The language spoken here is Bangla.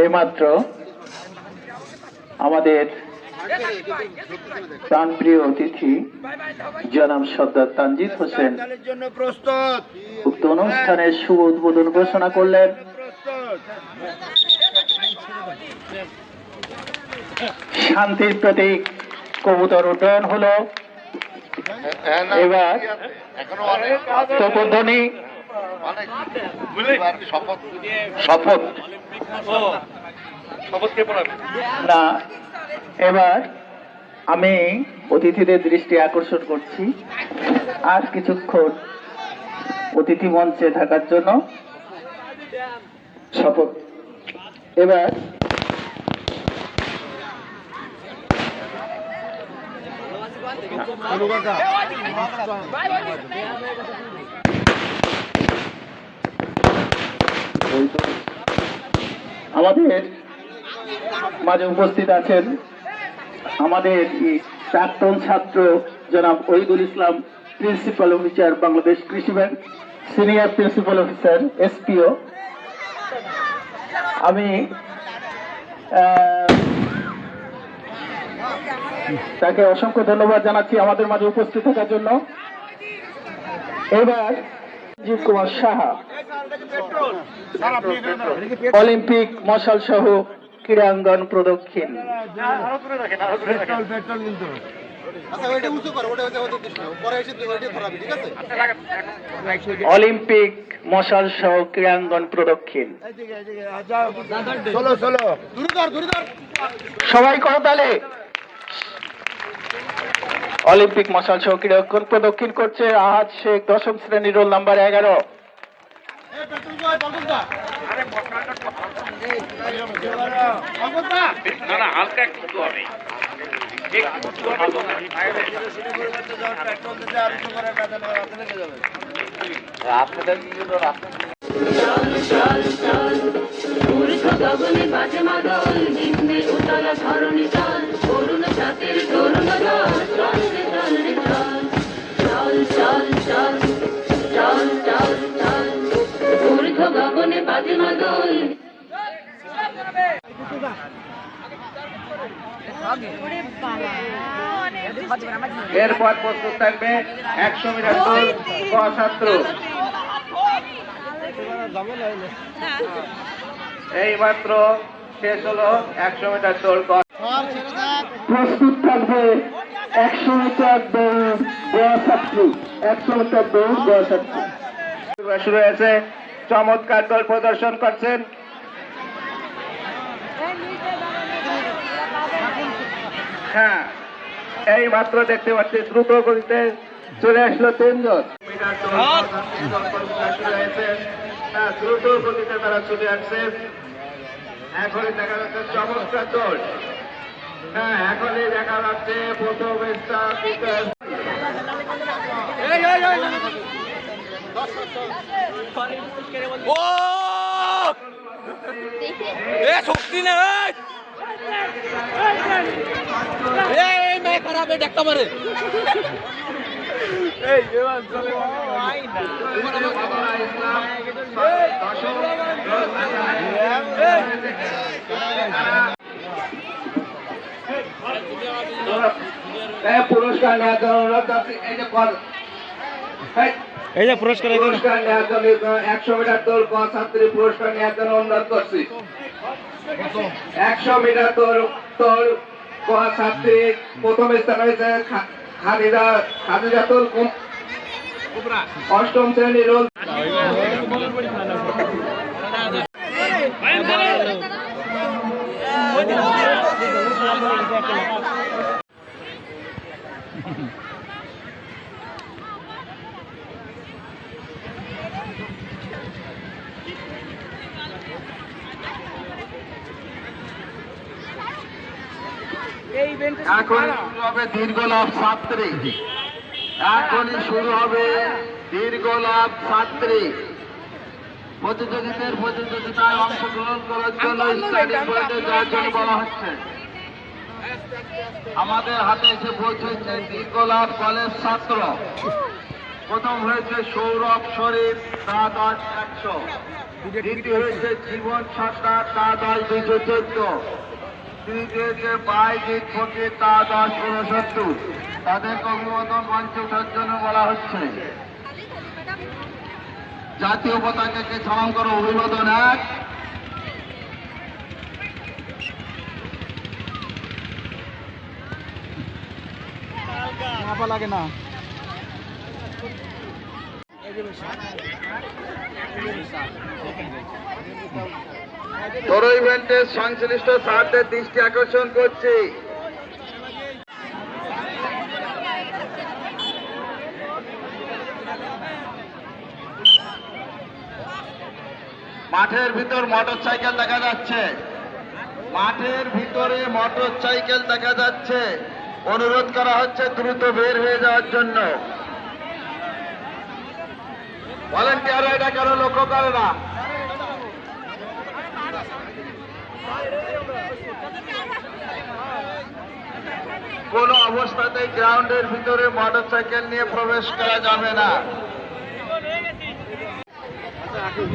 এইমাত্র আমাদের প্রাণপ্রিয় অতিথি জনাব সর্দার তানজিদ হোসেন উক্ত অনুষ্ঠানের শুভ উদ্বোধন ঘোষণা করলেন। শান্তির প্রতীক কবুতর উড্ডয়ন হলো। এবার তপধ্বনি শপথ না, এবার আমি অতিথিদের দৃষ্টি আকর্ষণ করছি আর কিছুক্ষণ অতিথি মঞ্চে থাকার জন্য। শপথ এবার আমাদের মাঝে উপস্থিত আছেন আমাদের প্রাক্তন ছাত্র জনাব ওহিদুল ইসলাম, প্রিন্সিপাল অফিসার, বাংলাদেশ কৃষি bank, senior principal officer, SPO. আমি তাকে অসংখ্য ধন্যবাদ জানাচ্ছি আমাদের মাঝে উপস্থিত থাকার জন্য। এবার রাজীব কুমার সাহা, অলিম্পিক মশাল সহ ক্রীড়াঙ্গন প্রদক্ষিণ। অলিম্পিক মশাল সহ ক্রীড়াঙ্গন প্রদক্ষিণ। সবাই করতালে। অলিম্পিক মশাল সহ ক্রীড়াঙ্গন প্রদক্ষিণ করছে আহাদ শেখ, 10ম শ্রেণী, রোল নাম্বার 11। এরপর প্রস্তুত থাকবে 100 মিটার দৌড় ক ছাত্র। এই মাত্র শেষ হলো 100 মিটার দৌড়। প্রস্তুত থাকবে 100 মিটার দৌড় গ ছাত্র। 100 মিটার দৌড় গ ছাত্র শুরু হয়েছে। চমৎকার দল প্রদর্শন করছেন। হ্যাঁ, এই মাত্র দেখতে পাচ্ছি দ্রুত গতিতে চলে আসলো 3 জন। দ্রুত গতিতে তারা চলে আসছে। এখনই দেখা যাচ্ছে চমৎকার দৌড়। হ্যাঁ, এখনই দেখা যাচ্ছে প্রথম স্থান শক্তি নেই খারাপ দেখা মারে। পুরস্কার নেওয়ার জন্য এই যে পুরস্কার নেওয়ার জন্য 100 মিটার দৌড় ক ছাত্রী পুরস্কার নেওয়ার জন্য অনুরোধ করছি। 100 মিটার দৌড় ক ছাত্রী প্রথম স্থান হয়েছে খাদিজাতুল 8ম শ্রেণী, রোল। এখনই শুরু হবে দীর্ঘ লাভ ছাত্রী। এখনই শুরু হবে দীর্ঘ লাভ ছাত্রী। প্রতিযোগিতায় অংশগ্রহণ করার জন্য স্টার্টিং পয়েন্টে যাওয়ার জন্য বলা হচ্ছে। আমাদের হাতে এসে পৌঁছেছে দীর্ঘ লাভ কলেজ ছাত্র। প্রথম হয়েছে সৌরভ শরীফ, 7-8-100। দ্বিতীয় হয়েছে জীবন সরকার, তা 10-214। তৃতীয় হয়েছে বাইজিৎ ফকির, তা 10-69। তাদেরকে অভিবাদন মঞ্চে ওঠার জন্য বলা হচ্ছে। জাতীয় পতাকাকে সালাম করো, অভিবাদন 1। লাগে না। বড় ইভেন্টের সংশ্লিষ্ট স্যারদের দৃষ্টি আকর্ষণ করছি। মাঠের ভিতর মোটর সাইকেল দেখা যাচ্ছে, মাঠের ভিতরে মোটর সাইকেল দেখা যাচ্ছে। অনুরোধ করা হচ্ছে দ্রুত বের হয়ে যাওয়ার জন্য। ভলেন্টিয়াররা এটা কেন লক্ষ্য করে না? কোন অবস্থাতেই গ্রাউন্ডের ভিতরে মোটর সাইকেল নিয়ে প্রবেশ করা যাবে না। তুই